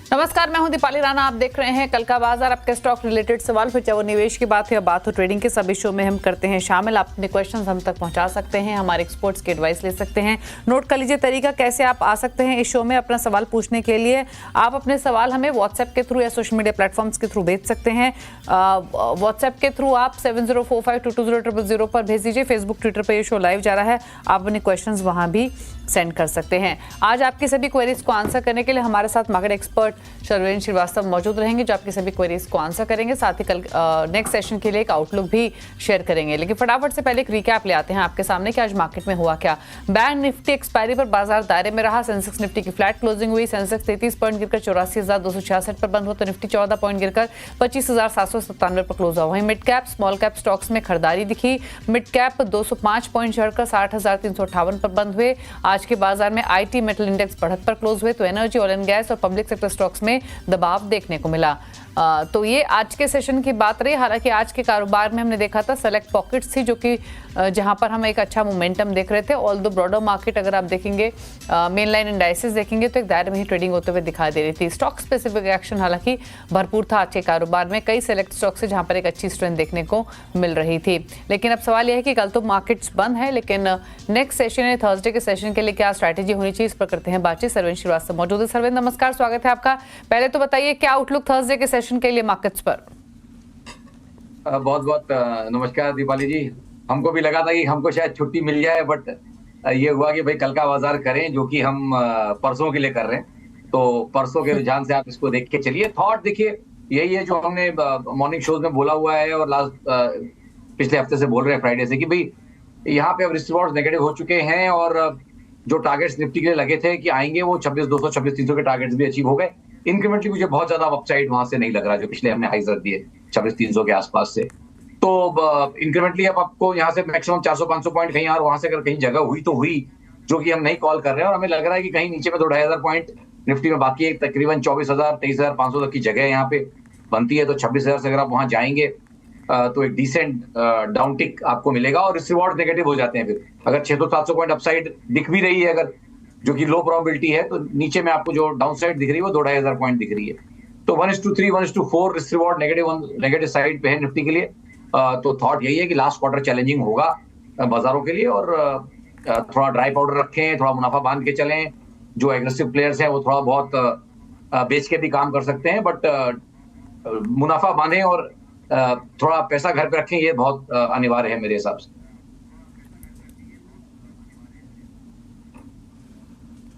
नमस्कार, मैं हूं दीपाली राणा। आप देख रहे हैं कल का बाजार। आपके स्टॉक रिलेटेड सवाल, फिर चाहे वो निवेश की बात हो या बात हो ट्रेडिंग के, सभी शो में हम करते हैं शामिल। आप अपने क्वेश्चंस हम तक पहुंचा सकते हैं, हमारे एक्सपर्ट्स की एडवाइस ले सकते हैं। नोट कर लीजिए तरीका कैसे आप आ सकते हैं इस शो में अपना सवाल पूछने के लिए। आप अपने सवाल हमें व्हाट्सएप के थ्रू या सोशल मीडिया प्लेटफॉर्म्स के थ्रू भेज सकते हैं। व्हाट्सएप के थ्रू आप 7045220000 पर भेज दीजिए। फेसबुक ट्विटर पर ये शो लाइव जा रहा है, आप अपने क्वेश्चंस वहां भी सेंड कर सकते हैं। आज आपकी सभी क्वेरीज को आंसर करने के लिए हमारे साथ मार्केट एक्सपर्ट शर्वेन श्रीवास्तव मौजूद रहेंगे, जो आपकी सभी क्वेरीज को आंसर करेंगे। साथ ही कल नेक्स्ट सेशन के लिए एक आउटलुक भी शेयर करेंगे। लेकिन फटाफट से पहले एक रिकैप ले आते हैं आपके सामने कि आज मार्केट में हुआ क्या। बैंक निफ्टी एक्सपायरी पर बाजार दायरे में रहा। सेंसेक्स निफ्टी की फ्लैट क्लोजिंग हुई। सेंसेक्स 33 पॉइंट गिरकर 84,266 पर बंद हुआ, तो निफ्टी 14 पॉइंट गिरकर 25,797 पर क्लोज हुआ। वहीं mid cap small cap stocks में खरीदारी दिखी। मिड कैप 205 पॉइंट चढ़कर 60,358 पर बंद हुए। आज के बाजार में आईटी मेटल इंडेक्स बढ़त पर क्लोज हुए, तो एनर्जी, ऑयल एंड गैस और पब्लिक सेक्टर स्टॉक्स में दबाव देखने को मिला। तो ये आज के सेशन की बात रही। हालांकि आज के कारोबार में हमने देखा था सेलेक्ट पॉकेट्स थी, जो कि जहां पर हम एक अच्छा मोमेंटम देख रहे थे। ऑल द ब्रॉडर मार्केट अगर आप देखेंगे, मेन लाइन इंडाइसेस देखेंगे तो एक दायरे में ही ट्रेडिंग होते हुए दिखाई दे रही थी। स्टॉक स्पेसिफिक एक्शन हालांकि भरपूर था आज के कारोबार में। कई सेलेक्ट स्टॉक से जहां पर एक अच्छी स्ट्रेंथ देखने को मिल रही थी। लेकिन अब सवाल यह है कि कल तो मार्केट्स बंद है, लेकिन नेक्स्ट सेशन है थर्सडे के सेशन के लिए क्या स्ट्रैटेजी होनी चाहिए, इस पर करते हैं बातचीत। सर्वेन श्रीवास्तव मौजूद है। सर्वेन नमस्कार, स्वागत है आपका। पहले तो बताइए क्या आउटलुक थर्सडे के सेशन के लिए मार्केट्स पर। बहुत बहुत नमस्कार दीपाली जी। हमको भी लगा था कि हमको शायद छुट्टी मिल जाए, बट ये हुआ कि भाई कल का बाजार करें, जो कि हम परसों के लिए कर रहे हैं। तो परसों के रुझान से आप इसको देख के चलिए। थॉट देखिए यही है जो हमने मॉर्निंग शोज में बोला हुआ है और लास्ट पिछले हफ्ते से बोल रहे हैं फ्राइडे से, कि भाई यहाँ पे अब रिस्क रिवॉर्ड्स नेगेटिव हो चुके हैं और जो टारगेट्स निफ्टी के लिए लगे थे कि आएंगे, वो 26,200 26,300 के टारगेट्स भी अचीव हो गए। इंक्रीमेंटली मुझे बहुत ज्यादा अपसाइड वहां से नहीं लग रहा, जो पिछले हमने हाइज रख दिए 26,300 के आसपास से। तो इंक्रीमेंटली अब आपको यहाँ से मैक्सिमम 400-500 पॉइंट कहीं और वहां से अगर कहीं जगह हुई तो हुई, जो कि हम नहीं कॉल कर रहे हैं। और हमें लग रहा है कि कहीं नीचे में 2,500 पॉइंट निफ्टी में बाकी है, तकरीबन 24,000 23,500 तक की जगह यहाँ पे बनती है। तो 26,000 से अगर आप वहां जाएंगे तो एक डिसेंट डाउन टिक आपको मिलेगा और रिस्क रिवॉर्ड नेगेटिव हो जाते हैं। फिर अगर 600-700 पॉइंट अपसाइड दिख भी रही है, अगर जो कि लो प्रोबेबिलिटी है, तो नीचे में आपको जो डाउन साइड दिख रही है वो 2,500 पॉइंट दिख रही है। तो 1:3 1:4 रिस्क रिवॉर्ड नेगेटिव साइड पे है निफ्टी के लिए। तो थॉट यही है कि लास्ट क्वार्टर चैलेंजिंग होगा बाजारों के लिए और थोड़ा ड्राई पाउडर रखें, थोड़ा मुनाफा बांध के चलें। जो एग्रेसिव प्लेयर्स हैं वो थोड़ा बहुत बेच के भी काम कर सकते हैं, बट मुनाफा बांधें और थोड़ा पैसा घर पे रखें, ये बहुत अनिवार्य है मेरे हिसाब से।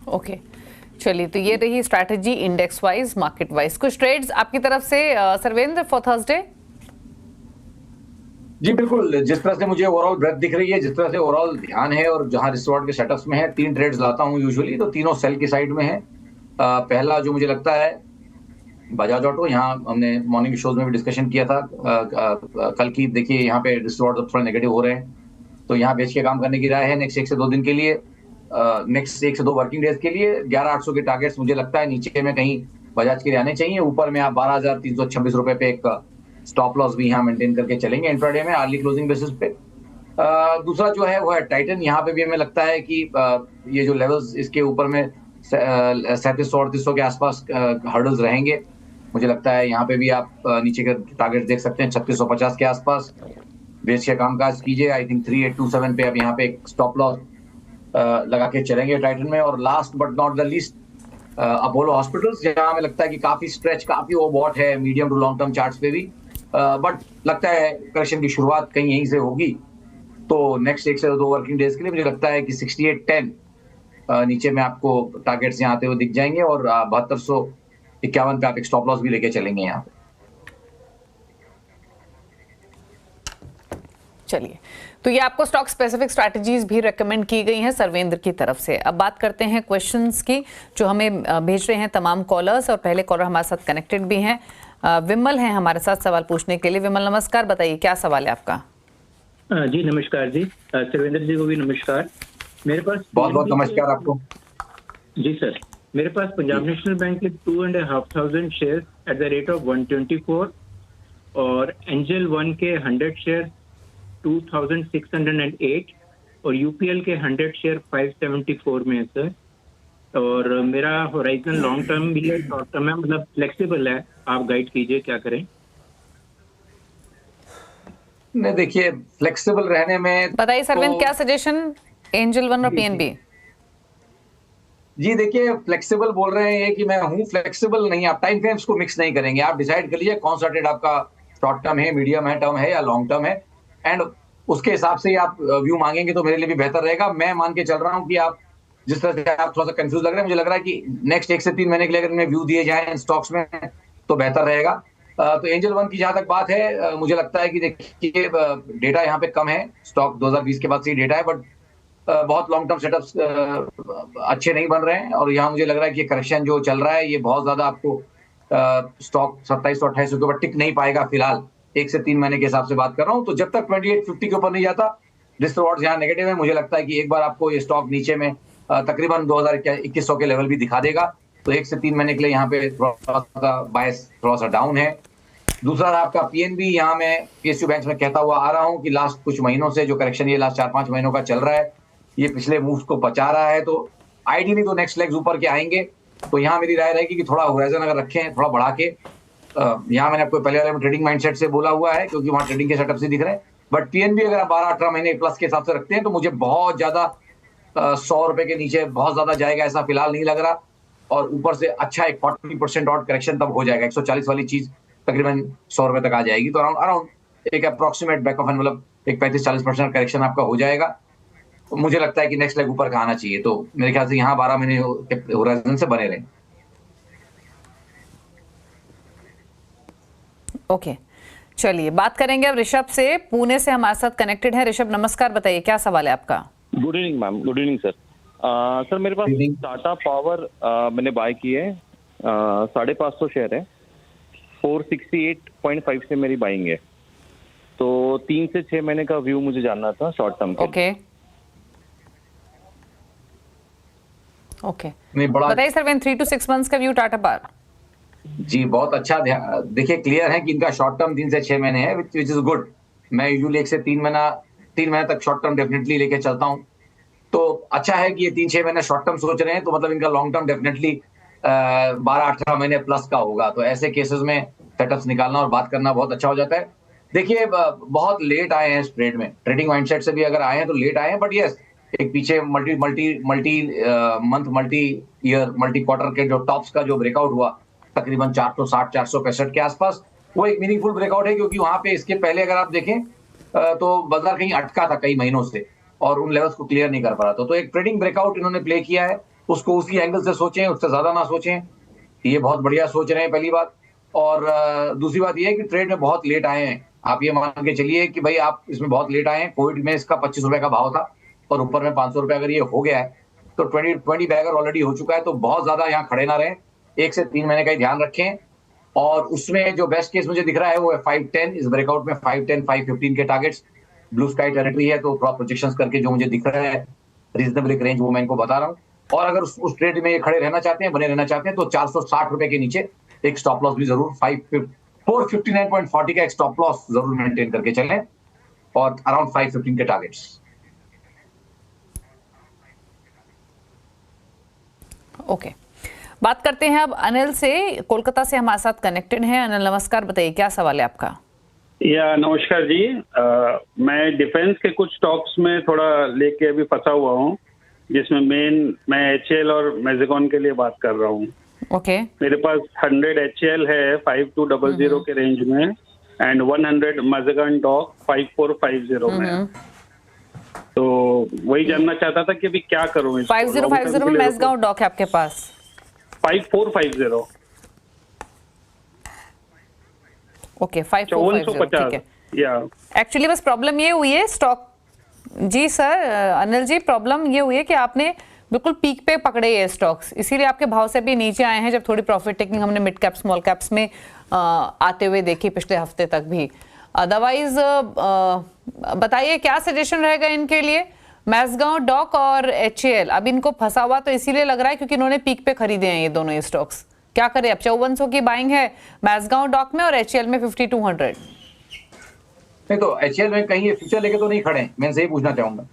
ओके, चलिए, तो ये रही strategy index wise, market wise. कुछ ट्रेड्स आपकी तरफ से सर्वेंद्र फॉर थर्सडे? जी बिल्कुल, जिस तरह से मुझे ओवरऑल ब्रेथ दिख रही है, जिस तरह से ओवरऑल ध्यान है और जहां रिस्क रिवॉर्ड के सेटअप्स में है, 3 ट्रेड्स लाता हूं यूजुअली, तो तीनों सेल की साइड में है। पहला जो मुझे लगता है बजाज ऑटो, यहाँ हमने मॉर्निंग शोज में भी डिस्कशन किया था कल की। देखिए यहाँ पे रिस्क रिवॉर्ड थोड़ा नेगेटिव हो रहे हैं, तो यहाँ बेच के काम करने की राय है नेक्स्ट 1 से 2 दिन के लिए, नेक्स्ट 1 से 2 वर्किंग डेज के लिए। 11,800 के टारगेट्स मुझे लगता है नीचे में कहीं बजाज के लिए आने चाहिए। ऊपर में आप 12,326 रुपए पे एक स्टॉप लॉस भी यहाँ मेंटेन करके चलेंगे इंट्राडे में अर्ली क्लोजिंग बेसिस पे। दूसरा जो है वो है टाइटन। यहाँ पे भी हमें लगता है कि ये जो लेवल्स इसके ऊपर में 3700-3800 के आसपास हर्डल्स रहेंगे। मुझे लगता है यहाँ पे भी आप नीचे के टारगेट देख सकते हैं 3650 के आसपास। बेच के कामकाज कीजिए। आई थिंक 3827 पे अब यहाँ पे एक स्टॉप लॉस लगा के चलेंगे टाइटन में। और last but not the least Apollo hospitals, जहाँ हमें लगता है कि काफी स्ट्रेच, काफी ओवरबॉट है medium to long term charts पे भी, बट लगता है करेक्शन की शुरुआत कहीं यहीं से होगी। तो नेक्स्ट 1 से 2 वर्किंग डेज के लिए मुझे लगता है कि 6810 नीचे में आपको टारगेट्स यहाँ आते हुए दिख जाएंगे और 7251 पे आप एक स्टॉप लॉस भी लेके चलेंगे यहाँ पे। चलिए, तो ये आपको स्टॉक स्पेसिफिक स्ट्रैटेजीज भी रेकमेंड की गई हैं सर्वेंद्र की तरफ से। अब बात करते हैं क्वेश्चंस की जो हमें भेज रहे हैं तमाम कॉलर्स, और पहले कॉलर हमारे साथ कनेक्टेड भी हैं। विमल हैं हमारे साथ सवाल पूछने के लिए। विमल नमस्कार, बताइए क्या सवाल है आपका? जी नमस्कार जी, सर्वेंद्र जी को भी नमस्कार। मेरे पास बहुत बहुत नमस्कार आपको। जी सर, मेरे पास पंजाब नेशनल बैंक के 2,500 share at the rate of 124 और एंजल 1 के 100 शेयर 2,608 और यूपीएल के 100 शेयर 574 में है सर। और मेरा होराइजन लॉन्ग टर्म भी है, शॉर्ट टर्म है, मतलब फ्लेक्सिबल है। आप गाइड कीजिए क्या करें। नहीं देखिए, फ्लेक्सिबल रहने में बताइए सरविंद, क्या सजेशन एंजल वन और जी, पीएनबी? जी देखिए, फ्लेक्सिबल बोल रहे हैं कि मैं हूं फ्लेक्सिबल नहीं। आप टाइम फ्रेम्स को मिक्स नहीं करेंगे। आप डिसाइड कर लीजिए कौन सा ट्रेड आपका शॉर्ट टर्म है, मीडियम है, टर्म है या लॉन्ग टर्म है, एंड उसके हिसाब से ही आप व्यू मांगेंगे तो मेरे लिए भी बेहतर रहेगा। मैं मान के चल रहा हूं कि आप जिस तरह से आप थोड़ा सा कंफ्यूज लग रहे हैं, मुझे लग रहा है कि नेक्स्ट 1 से 3 महीने के लिए अगर इन्हें व्यू दिए जाए स्टॉक्स में तो बेहतर रहेगा। तो एंजल वन की जहां तक बात है, मुझे लगता है कि देखिए डेटा यहाँ पे कम है, स्टॉक 2020 के बाद से ही डेटा है, बट बहुत लॉन्ग टर्म सेटअप्स अच्छे नहीं बन रहे हैं। और यहाँ मुझे लग रहा है कि करेक्शन जो चल रहा है ये बहुत ज्यादा आपको स्टॉक 2728 के ऊपर टिक नहीं पाएगा फिलहाल। 1 से 3 महीने के हिसाब से बात कर रहा हूँ। तो जब तक 2850 के ऊपर नहीं जाता, रिस्क रिवॉर्ड यहाँ नेगेटिव है। मुझे लगता है कि एक बार आपको ये स्टॉक नीचे में तकरीबन 2100 के लेवल भी दिखा देगा। तो 1 से 3 महीने के लिए यहाँ पे थोड़ा सा बायस थोड़ा सा डाउन है। दूसरा आपका पीएनबी, यहाँ मैं पीएसयू बैंक में कहता हुआ आ रहा हूँ कि लास्ट कुछ महीनों से जो करेक्शन ये लास्ट 4-5 महीनों का चल रहा है, ये पिछले मूव्स को बचा रहा है। तो आइडियली तो नेक्स्ट लेग्स ऊपर के आएंगे। तो यहाँ मेरी राय रहेगी कि थोड़ा होराइजन अगर रखें थोड़ा बढ़ा के। यहाँ मैंने आपको पहले वाले में ट्रेडिंग माइंडसेट से बोला हुआ है क्योंकि वहाँ ट्रेडिंग के सेटअप से दिख रहे हैं। बट पीएनबी अगर आप 12-18 महीने प्लस के हिसाब से रखते हैं तो मुझे बहुत ज्यादा 100 रुपए के नीचे बहुत ज्यादा जाएगा ऐसा फिलहाल नहीं लग रहा। और ऊपर से अच्छा एक 40% और करेक्शन तब हो जाएगा। 140 वाली चीज तकरीबन 100 रुपए तक आ जाएगी। तो अराउंड एक अप्रोक्सीमेट बैक ऑफ एनवलप एक 35-40% करेक्शन आपका हो जाएगा। तो मुझे लगता है कि नेक्स्ट लेग ऊपर का आना चाहिए। तो मेरे ख्याल से यहाँ 12 महीने होराइजन से बने रहे। ओके, चलिए बात करेंगे अब ऋषभ से। पुणे से हमारे साथ कनेक्टेड है। ऋषभ नमस्कार, बताइए क्या सवाल है आपका? Good evening ma'am. Good evening sir. Sir मेरे पास टाटा पावर मैंने बाय की है, 550 शेयर है, 468.5 से मेरी बाइंग है। तो 3 से 6 महीने का व्यू मुझे जानना था शॉर्ट टर्म के। ओके ओके, बताइए सर, 3 to 6 मंथ्स का व्यू टाटा पावर। जी बहुत अच्छा। देखिए क्लियर है कि इनका शॉर्ट टर्म 3 से 6 महीने है, विच इज गुड। मैं यूजुअली 1 से 3 महीने तक शॉर्ट टर्म डेफिनेटली लेके चलता हूँ। तो अच्छा है कि ये 3-6 महीने शॉर्ट टर्म सोच रहे हैं, तो मतलब इनका लॉन्ग टर्म डेफिनेटली 12-18 महीने प्लस का होगा। तो ऐसे केसेस में सेटअप्स निकालना और बात करना बहुत अच्छा हो जाता है। देखिए बहुत लेट आए हैं इस ट्रेड में, ट्रेडिंग माइंडसेट से भी अगर आए हैं तो लेट आए हैं, बट यस एक पीछे multi month, multi year, multi quarter के जो टॉप्स का जो ब्रेकआउट हुआ तकरीबन 460-465 के आसपास, वो एक मीनिंगफुल ब्रेकआउट है। क्योंकि वहां पे इसके पहले अगर आप देखें तो बाजार कहीं अटका था कई महीनों से और उन लेवल्स को क्लियर नहीं कर पा रहा था। तो एक ट्रेडिंग ब्रेकआउट इन्होंने प्ले किया है, उसको उसी एंगल से सोचें, उससे ज्यादा ना सोचें। ये बहुत बढ़िया सोच रहे हैं, पहली बात। और दूसरी बात ये है कि ट्रेड में बहुत लेट आए हैं। आप ये मान के चलिए कि भाई आप इसमें बहुत लेट आए हैं। कोविड में इसका 25 रुपए का भाव था और ऊपर में 500 रुपए अगर ये हो गया है तो 20 बैगर ऑलरेडी हो चुका है। तो बहुत ज्यादा यहाँ खड़े ना रहें, 1 से 3 महीने का ही ध्यान रखें। और उसमें जो बेस्ट केस मुझे दिख रहा है वो है 510। इस ब्रेकआउट में 510, 515 के टारगेट्स ब्लू स्काई टेरिटरी है। तो थोड़ा प्रोजेक्शंस करके जो मुझे दिख रहा है रीजनेबल एक रेंज, वो मैं इनको बता रहा हूँ। और अगर उस ट्रेड में ये खड़े रहना चाहते हैं, बने रहना चाहते हैं, तो 460 रुपए के नीचे एक स्टॉप लॉस भी जरूर 459.40 का एक स्टॉप लॉस जरूर मेंटेन करके चलें और अराउंड 515 के टारगेट्स। ओके, बात करते हैं अब अनिल से, कोलकाता से हमारे साथ कनेक्टेड हैं। अनिल नमस्कार, बताइए क्या सवाल है आपका? या नमस्कार जी। मैं डिफेंस के कुछ स्टॉक्स में थोड़ा लेके अभी फंसा हुआ हूँ, जिसमें मैं HCL और मैज़ेगॉन के लिए बात कर रहा हूँ। ओके, मेरे पास 100 HCL है 5200 के रेंज में एंड 100 मैज़ेगॉन डॉक 5450 में। तो वही जानना चाहता था कि अभी क्या करूँ। 5050 में मैज़ेगॉन डॉक है आपके पास? 5450। ओके, 5450, ठीक है। या एक्चुअली बस प्रॉब्लम ये हुई है स्टॉक जी सर, अनिल जी, प्रॉब्लम ये हुई है कि आपने बिल्कुल पीक पे पकड़े ये स्टॉक्स, इसीलिए आपके भाव से भी नीचे आए हैं। जब थोड़ी प्रॉफिट टेकिंग हमने मिड कैप स्मॉल कैप्स में आते हुए देखी पिछले हफ्ते तक भी। अदरवाइज बताइए क्या सजेशन रहेगा इनके लिए? मैज़ेगॉन डॉक और HCL, अब इनको फंसा हुआ तो इसीलिए लग रहा है क्योंकि इन्होंने पीक पे खरीदे हैं ये दोनों ये स्टॉक्स। क्या करें अब? 5400 की बाइंग है मैज़ेगॉन डॉक में और HCL में 5200। नहीं तो HCL में कहीं ये फ्यूचर लेके तो नहीं खड़े, मैं से ही पूछना चाहूंगा।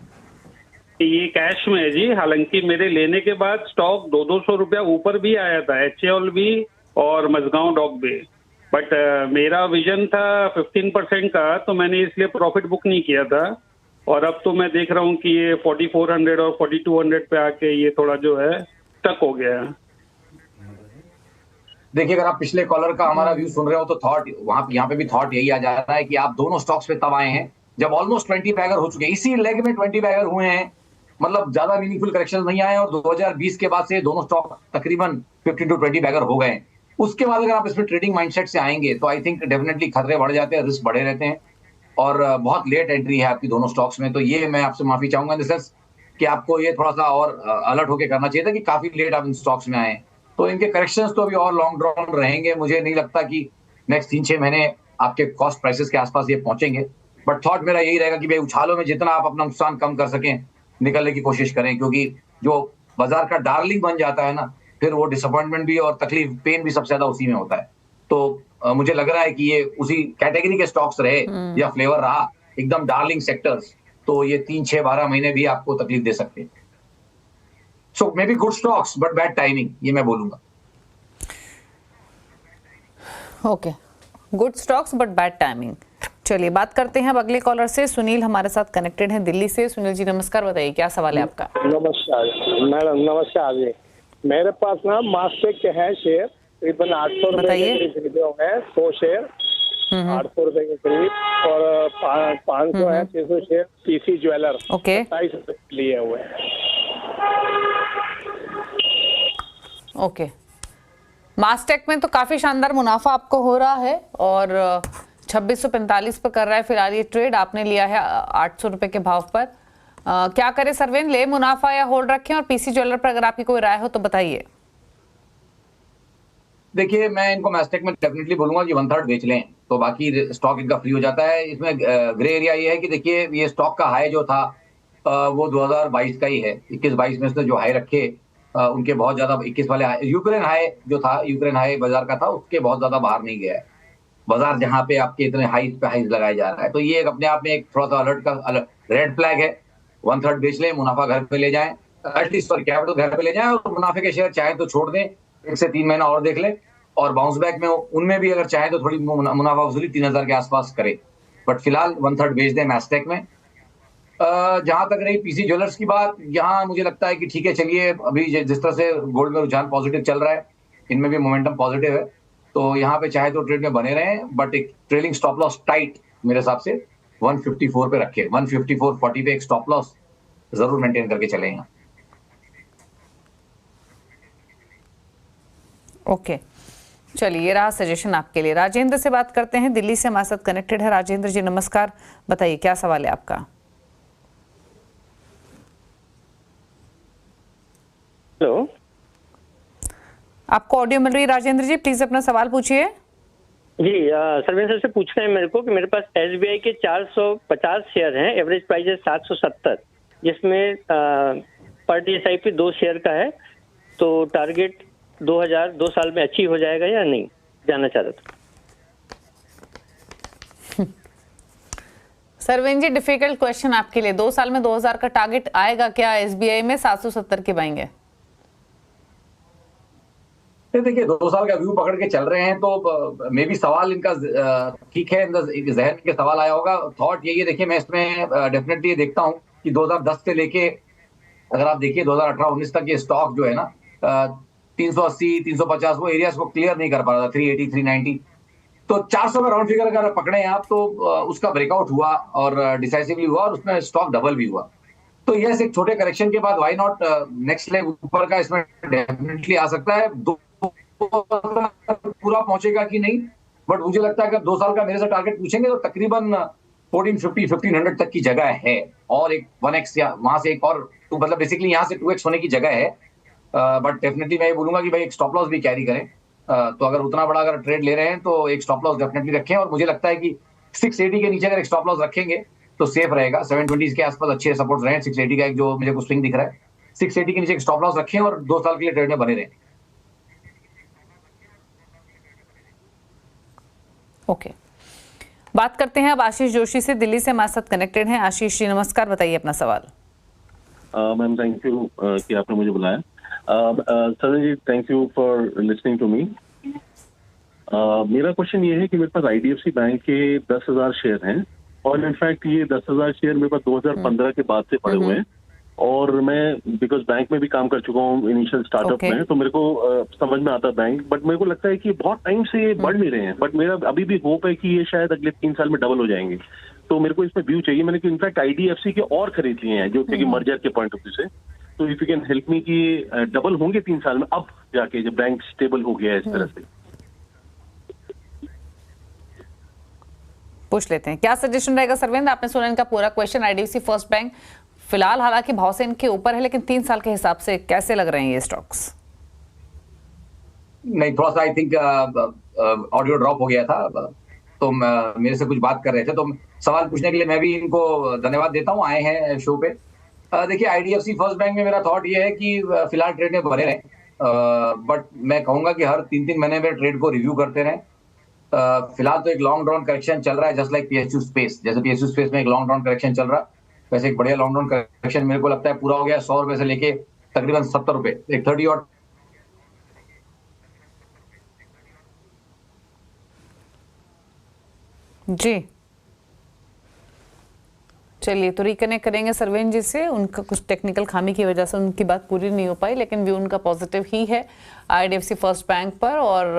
ये कैश में है जी, हालांकि मेरे लेने के बाद स्टॉक 200 रुपया ऊपर भी आया था, HCL भी और मजगांव डॉक भी, बट मेरा विजन था 15% का, तो मैंने इसलिए प्रॉफिट बुक नहीं किया था। और अब तो मैं देख रहा हूँ कि ये 4400 और 4200 पे आके ये थोड़ा जो है स्टक हो गया है। देखिए, अगर आप पिछले कॉलर का हमारा व्यू सुन रहे हो तो थॉट यहाँ पे भी थॉट यही आ जा रहा है कि आप दोनों स्टॉक्स पे तब आए हैं जब ऑलमोस्ट 20 बैगर हो चुके हैं, इसी लेग में 20 बैगर हुए हैं, मतलब ज्यादा मीनिंगफुल करेक्शन नहीं आए और 2020 के बाद से दोनों स्टॉक तकरीबन 15 to 20 बैगर हो गए हैं। उसके बाद अगर आप इसमें ट्रेडिंग माइंडसेट से आएंगे तो आई थिंक डेफिनेटली खतरे बढ़ जाते हैं, रिस्क बढ़े रहते हैं और बहुत लेट एंट्री है आपकी दोनों स्टॉक्स में। तो ये मैं आपसे माफी चाहूंगा इन द सेंस कि आपको ये थोड़ा सा और अलर्ट होकर करना चाहिए था कि काफी लेट आप इन स्टॉक्स में आए। तो इनके करेक्शंस तो अभी और लॉन्ग ड्रॉन रहेंगे, मुझे नहीं लगता कि नेक्स्ट 3-6 महीने आपके कॉस्ट प्राइसेस के आसपास ये पहुंचेंगे। बट थॉट मेरा यही रहेगा कि भाई उछालों में जितना आप अपना नुकसान कम कर सकें निकलने की कोशिश करें, क्योंकि जो बाजार का डार्लिंग बन जाता है ना, फिर वो डिसअपॉइंटमेंट भी और तकलीफ पेन भी सबसे ज्यादा उसी में होता है। तो मुझे लग रहा है कि ये उसी कैटेगरी के स्टॉक्स रहे या फ्लेवर रहा एकदम डार्लिंग सेक्टर्स, तो ये 3-6-12 महीने भी आपको तकलीफ दे सकते हैं। So may be good stocks but bad timing, ये मैं बोलूंगा। Okay, good stocks but bad timing. चलिए बात करते हैं अब अगले कॉलर से। सुनील हमारे साथ कनेक्टेड हैं दिल्ली से। सुनील जी नमस्कार, बताइए क्या सवाल है आपका। नमस्कार मैडम, नमस्कार जी। मेरे पास ना मास्टेक के हैं शेयर, करीबन 800 रुपए के करीब खरीदे हुए हैं, 100 शेयर 800 रुपए के करीब, और 500 है 600 शेयर पीसी ज्वेलर, ओके 27 रुपए लिए हुए हैं। ओके, मास्टेक में तो काफी शानदार मुनाफा आपको हो रहा है और 2645 पर कर रहा है फिलहाल ये ट्रेड। आपने लिया है 800 रुपए के भाव पर। क्या करें सरवेन, ले मुनाफा या होल्ड रखें? और पीसी ज्वेलर पर अगर आपकी कोई राय हो तो बताइए। देखिए, मैं इनको मैस्टेक में डेफिनेटली बोलूंगा कि 1/3 बेच लें तो बाकी स्टॉक इनका फ्री हो जाता है। इसमें ग्रे एरिया ये है कि देखिए ये स्टॉक का हाई जो था वो 2022 का ही है। 21-22 में इसने जो हाई रखे उनके बहुत ज्यादा 21 वाले यूक्रेन हाई जो था, यूक्रेन हाई बाजार का था, उसके बहुत ज्यादा बाहर नहीं गया है बाजार, जहां पे आपके इतने हाई पे हाई लगाया जा रहा है। तो ये अपने आप में एक थोड़ा सा अलर्ट का रेड फ्लैग है। 1/3 बेच लें, मुनाफा घर पे ले जाएं, एटलीस्ट कैपिटल घर पे ले जाएं और मुनाफे के शेयर चाहे तो छोड़ दें, 1 से 3 महीना और देख लें और बाउंस बैक में उनमें भी अगर चाहे तो थोड़ी मुनाफा वसूली 3000 के आसपास करे। बट फिलहाल 1/3 बेच दें मैस्टेक में। जहां तक रही पीसी ज्वेलर्स की बात, यहाँ मुझे लगता है कि ठीक है, चलिए अभी जिस तरह से गोल्ड में रुझान पॉजिटिव चल रहा है, इनमें भी मोमेंटम पॉजिटिव है, तो यहाँ पे चाहे तो ट्रेड में बने रहें, बट एक ट्रेलिंग स्टॉप लॉस टाइट मेरे हिसाब से 154 पे रखे। 154.40 पे एक स्टॉप लॉस जरूर मेंटेन करके चले यहाँ। ओके, चलिए ये रहा सजेशन आपके लिए। राजेंद्र से बात करते हैं, दिल्ली से हमारे साथ कनेक्टेड है। राजेंद्र जी नमस्कार, बताइए क्या सवाल है आपका। हेलो, आपको ऑडियो मिल रही है राजेंद्र जी, प्लीज अपना सवाल पूछिए। जी सरवेन सर से पूछना है मेरे को कि मेरे पास SBI के 450 शेयर हैं, एवरेज प्राइस है 770, जिसमें पर डे SIP 2 शेयर का है, तो टारगेट 2000 2 साल में अचीव हो जाएगा या नहीं, जानना चाह रहा था। सरवेन जी डिफिकल्ट क्वेश्चन आपके लिए। 2 साल में 2000 का टारगेट आएगा क्या SBI में? 770 के बाएंगे। देखिए 2 साल का व्यू पकड़ के चल रहे हैं तो मे बी सवाल इनका ठीक है, जहन के सवाल आया होगा। थॉट यही है, देखिए मैं इसमें डेफिनेटली देखता हूँ कि 2010 से लेके अगर आप देखिए 2018-19 तक ये स्टॉक जो है ना 380-350 वो एरियाज को क्लियर नहीं कर पा रहा था, 380 390, तो 400 का राउंड फिगर अगर पकड़े आप तो उसका ब्रेकआउट हुआ और डिसाइसिवली हुआ और उसमें स्टॉक डबल भी हुआ। तो यस, एक छोटे करेक्शन के बाद व्हाई नॉट नेक्स्ट लेग ऊपर का इसमें डेफिनेटली आ सकता है। पूरा पहुंचेगा कि नहीं, बट मुझे लगता है कि 2 साल का मेरे से टारगेट पूछेंगे तो तकरीबन 1450-1500 तक की जगह है और एक 1x या वहां से एक और मतलब बेसिकली यहाँ से 2x होने की जगह है। बट डेफिनेटली मैं ये बोलूंगा कि भाई एक स्टॉप लॉस भी कैरी करें। तो अगर उतना बड़ा अगर ट्रेड ले रहे हैं तो एक स्टॉप लॉस डेफिनेटली रखें और मुझे लगता है कि 680 के नीचे अगर एक स्टॉप लॉस रखेंगे तो सेफ रहेगा। 720 के आसपास अच्छे सपोर्ट रहे, 680 का एक जो मुझे कुछ स्विंग दिख रहा है, 680 के नीचे एक स्टॉप लॉस रखें और 2 साल के लिए ट्रेड में बने रहें। ओके, बात करते हैं अब आशीष जोशी से, दिल्ली से हमारे साथ कनेक्टेड हैं। आशीष जी नमस्कार, बताइए अपना सवाल। मैम थैंक यू कि आपने मुझे बुलाया। Saran ji thank you for listening to me. मेरा क्वेश्चन ये है कि मेरे पास आईडीएफसी बैंक के 10,000 शेयर हैं और इनफैक्ट ये 10,000 शेयर मेरे पास 2015 के बाद से पड़े हुए हैं और मैं बिकॉज बैंक में भी काम कर चुका हूँ इनिशियल स्टार्टअप में, तो मेरे को समझ में आता है बैंक, बट मेरे को लगता है कि बहुत टाइम से ये बढ़ नहीं रहे हैं, बट मेरा अभी भी होप है कि ये शायद अगले 3 साल में डबल हो जाएंगे। तो मेरे को इसमें व्यू चाहिए। मैंने इनफैक्ट आईडीएफसी के और खरीद लिए हैं जो कि मर्जर के पॉइंट ऑफ व्यू से। तो if you can help me कि डबल होंगे 3 साल में अब जाके जब बैंक स्टेबल हो गया है इस तरह से। पूछ लेते हैं क्या सजेशन रहेगा सर्वेंद्र। आपने सुना इनका पूरा क्वेश्चन। आईडीएफसी फर्स्ट बैंक फिलहाल हालांकि भाव से इनके ऊपर है, लेकिन 3 साल के हिसाब से कैसे लग रहे हैं ये स्टॉक्स? नहीं, थोड़ा सा आई थिंक ऑडियो ड्रॉप हो गया था, तो मेरे से कुछ बात कर रहे थे, तो सवाल पूछने के लिए मैं भी इनको धन्यवाद देता हूँ, आए हैं शो पे। देखिए आईडीएफसी फर्स्ट बैंक में मेरा थॉट ये है कि फिलहाल ट्रेड में बने रहें, बट मैं कहूंगा कि हर 3-3 महीने में ट्रेड को रिव्यू करते रहें। फिलहाल तो एक लॉन्ग ड्रॉन करेक्शन चल रहा है, जस्ट लाइक पीएसयू स्पेस। जैसे पीएसयू स्पेस में एक लॉन्ग ड्रॉन करेक्शन चल रहा है, वैसे एक बढ़िया लॉन्ग ड्रॉन करेक्शन मेरे को लगता है पूरा हो गया। 100 रुपए से लेके तकरीबन 70 रुपए, एक 30 और जी चलिए, तो रिकनेक्ट करेंगे सरवेन जी से। उनका कुछ टेक्निकल खामी की वजह से उनकी बात पूरी नहीं हो पाई, लेकिन व्यू उनका पॉजिटिव ही है आईडीएफसी फर्स्ट बैंक पर, और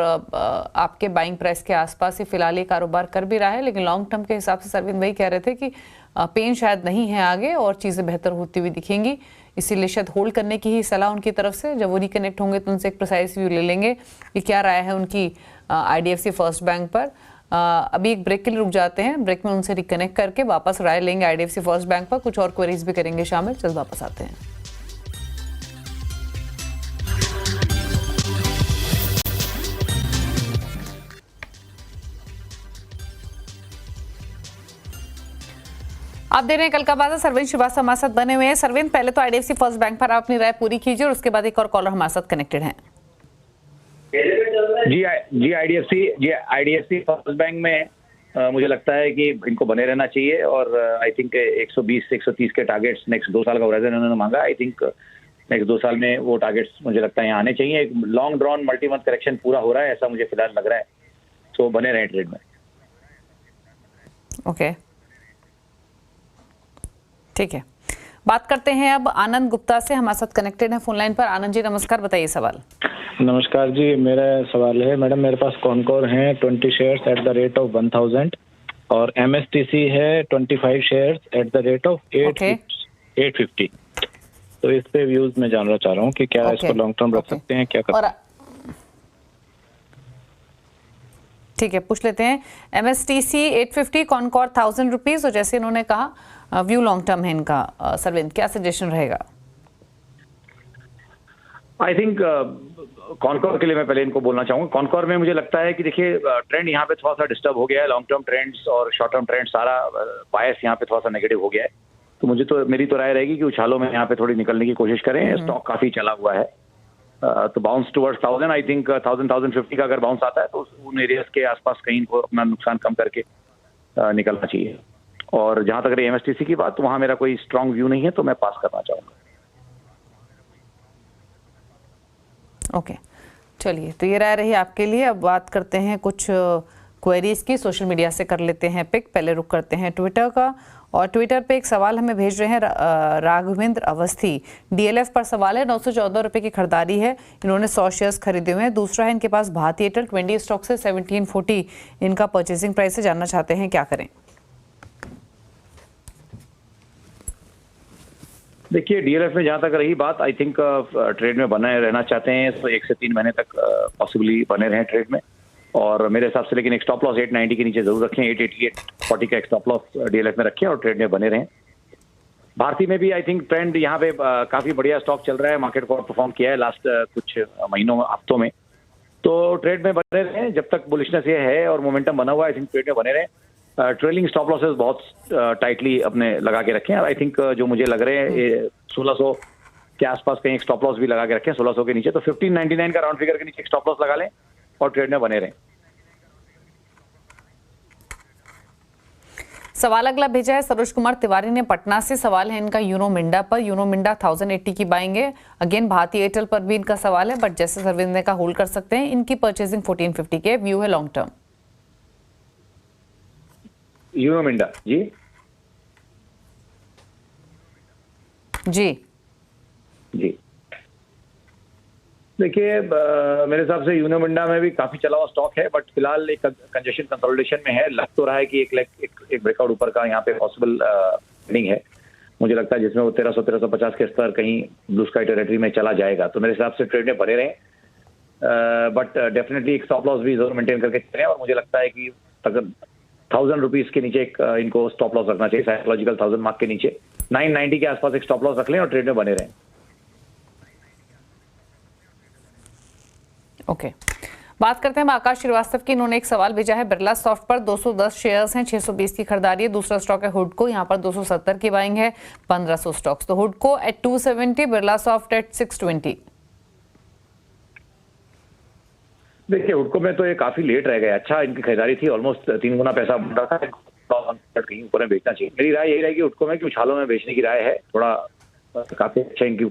आपके बाइंग प्राइस के आसपास ही फिलहाल ये कारोबार कर भी रहा है। लेकिन लॉन्ग टर्म के हिसाब से सरवेन भाई कह रहे थे कि पेन शायद नहीं है आगे और चीज़ें बेहतर होती हुई दिखेंगी, इसीलिए शायद होल्ड करने की ही सलाह उनकी तरफ से। जब वो रिकनेक्ट होंगे तो उनसे एक प्रिसाइज व्यू ले लेंगे कि क्या राय है उनकी आईडीएफसी फर्स्ट बैंक पर। अभी एक ब्रेक के लिए रुक जाते हैं, ब्रेक में उनसे रिकनेक्ट करके वापस राय लेंगे आईडीएफसी फर्स्ट बैंक पर, कुछ और क्वेरीज भी करेंगे शामिल। चल वापस आते हैं। आप दे रहे हैं कल का बाजार। सरवीन श्रीवास्तव हमारे साथ बने हुए हैं। सरवीन, पहले तो आईडीएफसी फर्स्ट बैंक पर आप अपनी राय पूरी कीजिए और उसके बाद एक और कॉलर हमारे साथ कनेक्टेड हैं। जी आईडीएफसी फर्स्ट बैंक में मुझे लगता है कि इनको बने रहना चाहिए और आई थिंक 120-130 के टारगेट्स नेक्स्ट 2 साल का होराइजन उन्होंने मांगा। आई थिंक नेक्स्ट 2 साल में वो टारगेट्स मुझे लगता है यहाँ आने चाहिए। एक long drawn multi month correction पूरा हो रहा है ऐसा मुझे फिलहाल लग रहा है, तो बने रहे ट्रेड में। ओके ठीक है, बात करते हैं अब आनंद गुप्ता से, हमारे साथ कनेक्टेड है फोन लाइन पर। आनंद जी नमस्कार, बताइए सवाल। नमस्कार जी, मेरा सवाल है मैडम, मेरे पास कॉनकोर हैं 20 shares at the rate of 1000 और एमएसटीसी है 25 shares at the rate of 850। तो इस पे व्यूज मैं जानना चाह रहा हूँ कि क्या इसको लॉन्ग टर्म रख सकते हैं, क्या कर। ठीक है, पूछ लेते हैं। एमएसटीसी 850, कॉनकोर 1000 रुपीज, और जैसे इन्होंने कहा व्यू लॉन्ग टर्म है इनका। सरविंद, क्या सजेशन रहेगा? आई थिंक कॉनकोर के लिए मैं पहले इनको बोलना चाहूंगा। कॉनकोर में मुझे लगता है कि देखिए ट्रेंड यहाँ पे थोड़ा सा डिस्टर्ब हो गया है। लॉन्ग टर्म ट्रेंड्स और शॉर्ट टर्म ट्रेंड सारा बायस यहाँ पे थोड़ा सा नेगेटिव हो गया है। तो मेरी तो राय रहेगी कि उछालों में यहाँ पे थोड़ी निकलने की कोशिश करें। स्टॉक काफी चला हुआ है, तो बाउंस टुवर्ड्स 1000, आई थिंक 1000-1050 का अगर बाउंस आता है तो उन एरियाज के आसपास कहीं को अपना नुकसान कम करके निकलना चाहिए। और जहां तक रही एमएसटीसी की बात, तो वहां मेरा कोई स्ट्रांग व्यू नहीं है, तो मैं पास करना चाहूंगा। ओके चलिए, तो ये राय रही आपके लिए। अब बात करते हैं कुछ क्वेरीज की, सोशल मीडिया से कर लेते हैं पिक। पहले रुक करते हैं ट्विटर का, और ट्विटर पे एक सवाल हमें भेज रहे हैं राघवेंद्र अवस्थी। डीएलएफ पर सवाल है, 914 रुपये की खरीदारी है, इन्होंने 100 शेयर्स खरीदे हुए हैं। दूसरा है इनके पास भारतीय एयरटेल 20 स्टॉक से 1740 इनका परचेसिंग प्राइस है, जानना चाहते हैं क्या करें। देखिए डीएलएफ में जहां तक रही बात, आई थिंक ट्रेड में बने रहना चाहते हैं तो 1 से 3 महीने तक पॉसिबली बने रहें ट्रेड में। और मेरे हिसाब से लेकिन एक स्टॉप लॉस 890 के नीचे जरूर रखें, 888-40 का एक स्टॉप लॉस डीएलएफ में रखें और ट्रेड में बने रहें। भारतीय में भी आई थिंक ट्रेंड यहाँ पे काफी बढ़िया स्टॉक चल रहा है, मार्केट को परफॉर्म किया है लास्ट कुछ महीनों हफ्तों में, तो ट्रेड में बने रहें जब तक बुलिशनेस ये है और मोमेंटम बना हुआ है। आई थिंक ट्रेड में बने रहें। ट्रेलिंग स्टॉप लॉसेस बहुत टाइटली अपने लगा के रखें। आई थिंक जो मुझे लग रहे हैं 1600 के आसपास कहीं एक स्टॉप लॉस भी लगा के रखें, 1600 के नीचे, तो 1599 का राउंड फिगर के नीचे एक स्टॉप लॉस लगा लें और ट्रेड में बने रहें। सवाल अगला भेजा है सरोज कुमार तिवारी ने पटना से। सवाल है इनका यूनो मिंडा पर। यूनो मिंडा 1080 की बाइंग है। अगेन भारतीय एयरटेल पर भी इनका सवाल है, बट जैसे सरविंद ने कहा होल्ड कर सकते हैं। इनकी परचेजिंग 1450 के व्यू है लॉन्ग टर्म। यूनो मिंडा जी जी जी देखिए, मेरे हिसाब से यूनो मिंडा में भी काफी चला हुआ स्टॉक है, बट फिलहाल एक कंजेशन कंसोलिडेशन में है। लग तो रहा है कि एक ब्रेकआउट ऊपर का यहाँ पे पॉसिबल ट्रेडिंग है, मुझे लगता है, जिसमें वो 1300-1350 के स्तर कहीं ब्लू स्काई टेरिटरी में चला जाएगा। तो मेरे हिसाब से ट्रेड में बने रहे, बट डेफिनेटली एक स्टॉप लॉस भी जरूर मेंटेन करके चले। और मुझे लगता है कि अगर 1000 रुपीज के नीचे इनको स्टॉप लॉस रखना चाहिए, साइकोलॉजिकल 1000 मार्क के नीचे 990 के आसपास एक स्टॉप लॉस रख लें और ट्रेड में बने रहें। ओके, बात करते हैं आकाश श्रीवास्तव की। इन्होंने एक सवाल भेजा है। बिरला सॉफ्ट पर 210 शेयर्स हैं, 620 की खरीदारी है। दूसरा स्टॉक है हुडको, यहाँ पर 270 की बाइंग है, 1500 स्टॉक्स। तो हुडको एट 270, बिरला सॉफ्ट एट 620। देखिए, हुडको में तो ये काफी लेट रह गए। अच्छा, इनकी खरीदारी थी, ऑलमोस्ट 3 गुना पैसा बन रहा था, कहीं ऊपर में बेचना चाहिए। मेरी राय यही रहेगी हुडको में कि उछालों में बेचने की राय है। थोड़ा काफी अच्छा इनकी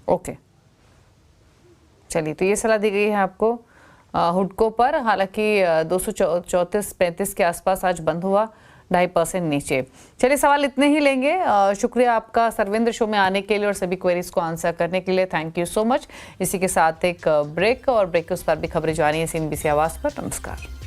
ओके, चलिए, तो ये सलाह दी गई है आपको हुडको पर। हालांकि 234-35 के आसपास आज बंद हुआ, 2.5% नीचे। चलिए, सवाल इतने ही लेंगे। शुक्रिया आपका सर्वेंद्र शो में आने के लिए और सभी क्वेरीज को आंसर करने के लिए। Thank you so much. इसी के साथ एक ब्रेक, और ब्रेक के उस पर भी खबरें जानिए CNBC आवाज पर। नमस्कार।